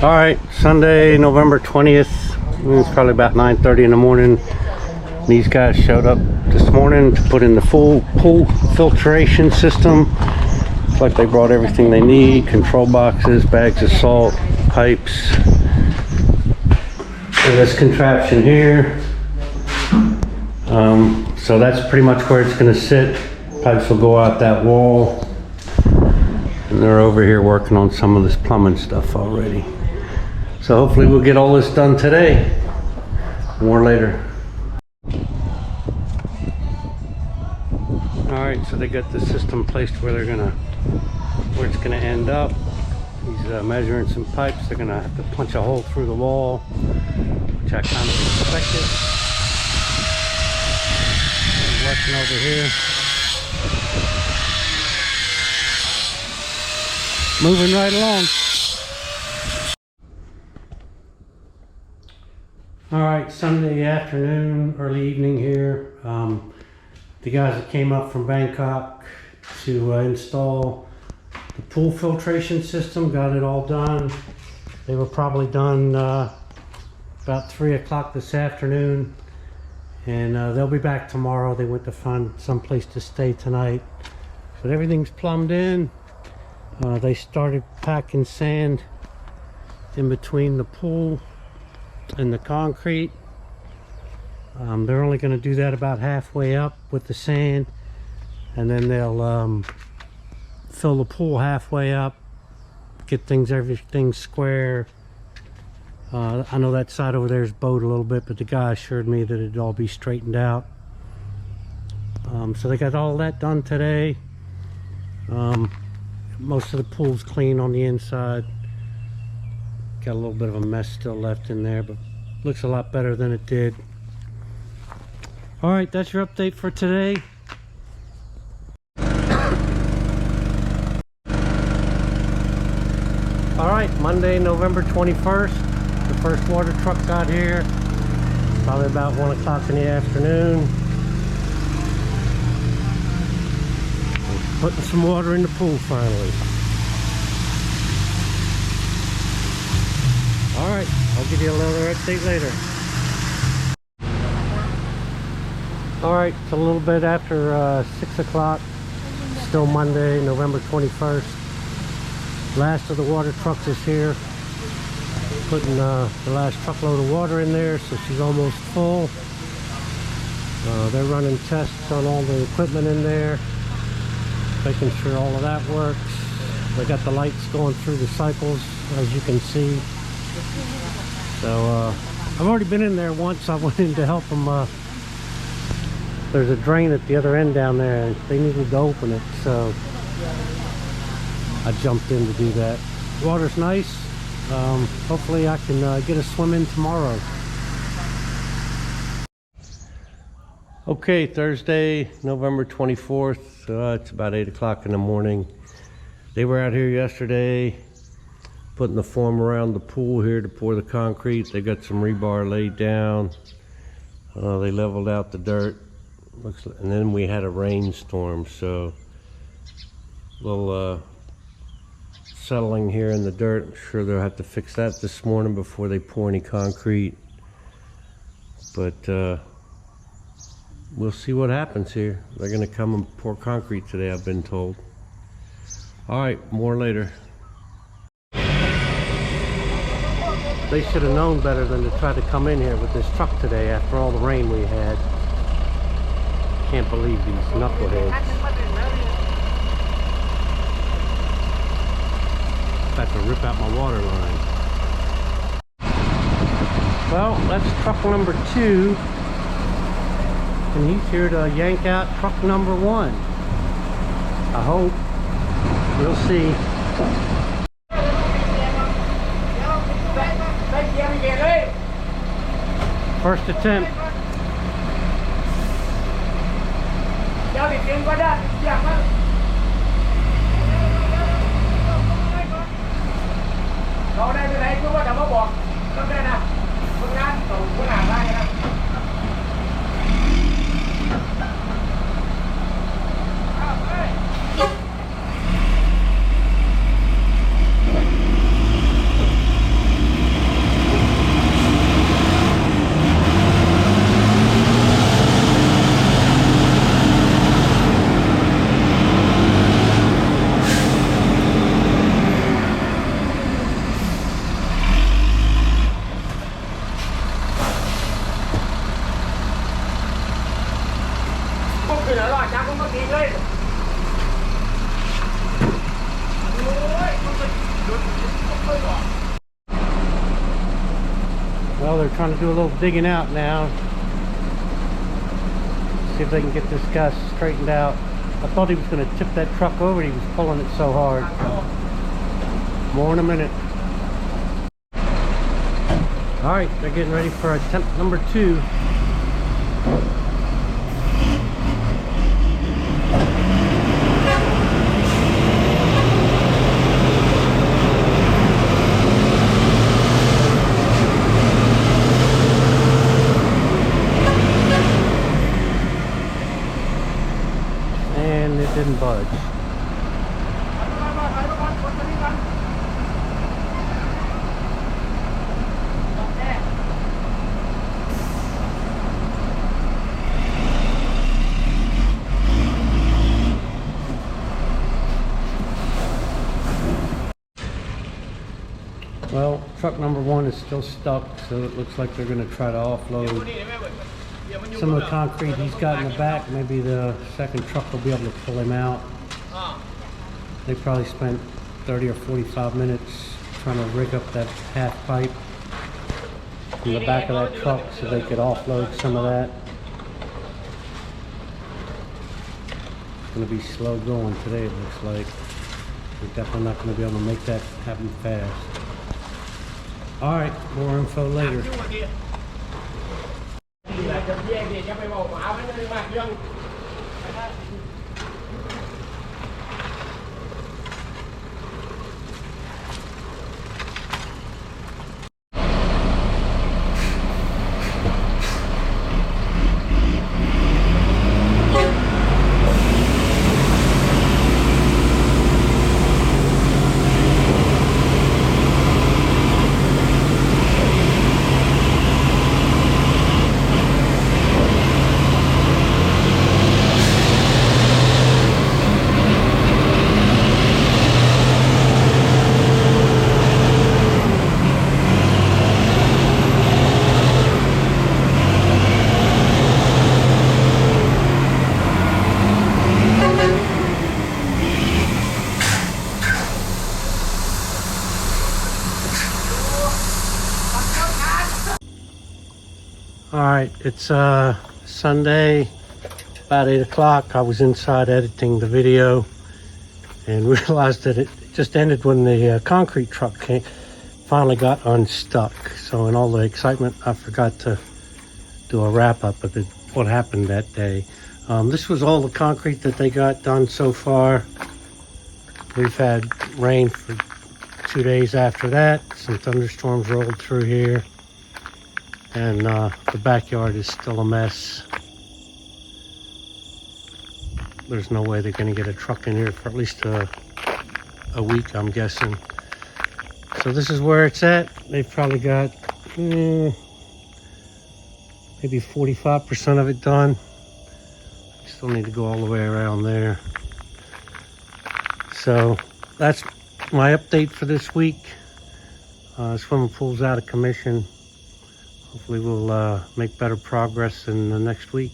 All right, Sunday, November 20th. It's probably about 9:30 in the morning. These guys showed up this morning to put in the full pool filtration system. Looks like they brought everything they need: control boxes, bags of salt, pipes, and this contraption here. So that's pretty much where it's going to sit. Pipes will go out that wall. And they're over here working on some of this plumbing stuff already. So hopefully we'll get all this done today. More later. All right, so they got the system placed where it's gonna end up. He's measuring some pipes. They're gonna have to punch a hole through the wall, which I kind of expected. Working over here. Moving right along. All right, Sunday afternoon, early evening here. The guys that came up from Bangkok to install the pool filtration system got it all done. They were probably done about 3 o'clock this afternoon, and they'll be back tomorrow. They went to find some place to stay tonight, but everything's plumbed in. They started packing sand in between the pool and the concrete. They're only going to do that about halfway up with the sand, and then they'll fill the pool halfway up, get everything square. I know that side over there is bowed a little bit, but the guy assured me that it'd all be straightened out. So they got all that done today. Most of the pool's clean on the inside. Got a little bit of a mess still left in there, but looks a lot better than it did. All right, that's your update for today. All right, Monday, November 21st. The first water truck got here. Probably about 1 o'clock in the afternoon. Putting some water in the pool finally. All right, I'll give you another update later. All right, it's a little bit after 6 o'clock. Still Monday, November 21st. Last of the water trucks is here. Putting the last truckload of water in there, so she's almost full. They're running tests on all the equipment in there, making sure all of that works. They got the lights going through the cycles, as you can see. So I've already been in there once. I went in to help them. There's a drain at the other end down there, and they needed to open it, so I jumped in to do that. Water's nice. Hopefully I can get a swim in tomorrow. Okay, Thursday, November 24th. It's about 8 o'clock in the morning. They were out here yesterday putting the form around the pool here to pour the concrete. They got some rebar laid down. They leveled out the dirt. And then we had a rainstorm, so a little settling here in the dirt. I'm sure they'll have to fix that this morning before they pour any concrete. But we'll see what happens here. They're going to come and pour concrete today, I've been told. All right, more later. They should have known better than to try to come in here with this truck today after all the rain we had. Can't believe these knuckleheads. About to rip out my water line. Well, that's truck number 2. And he's here to yank out truck number 1. I hope. We'll see. First attempt. they're trying to do a little digging out now. See if they can get this guy straightened out. I thought he was going to tip that truck over. He was pulling it so hard. More in a minute. All right, they're getting ready for attempt number 2. And it didn't budge. Well, truck number 1 is still stuck, so it looks like they're going to try to offload some of the concrete he's got in the back. Maybe the second truck will be able to pull him out. They probably spent 30 or 45 minutes trying to rig up that half pipe in the back of that truck so they could offload some of that. It's going to be slow going today, it looks like. We're definitely not going to be able to make that happen fast. Alright, more info later. Alright, it's Sunday, about 8 o'clock. I was inside editing the video and realized that it just ended when the concrete truck finally got unstuck. So in all the excitement, I forgot to do a wrap-up of what happened that day. This was all the concrete that they got done so far. We've had rain for 2 days after that. Some thunderstorms rolled through here. And the backyard is still a mess. There's no way they're going to get a truck in here for at least a week, I'm guessing. So this is where it's at. They've probably got maybe 45% of it done. Still need to go all the way around there. So that's my update for this week. Swimming pool's out of commission. Hopefully we'll make better progress in the next week.